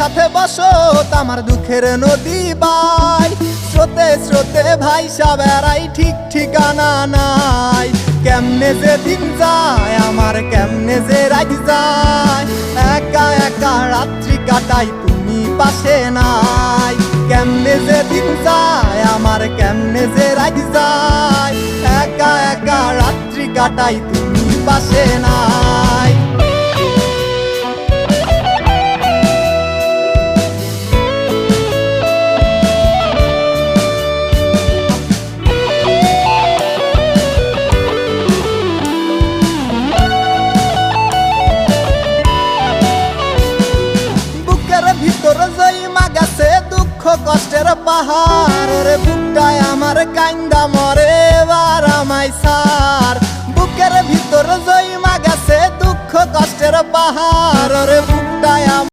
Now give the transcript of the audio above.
সাথে বসো আমার দুঃখের নদী বাই স্রোতে স্রোতে ভাইসা বেড়াই ঠিক ঠিকানা নাই কেমনে যে দিন যায় আমার কেমনে যে রাত যায় একা একা রাত্রি কাটাই তুমি পাশে নাই কেমনে যে দিন যায় আমার কেমনে যে রাত যায় একা একা রাত্রি কাটাই তুমি পাশে নাই ভিতরে জইমা গেছে দুঃখ কষ্টের পাহাড় ওরে বুকটায় আমার কান্দা মরে এবার আমায় সার বুকের ভিতরে জইমা গেছে দুঃখ কষ্টের পাহাড় ওরে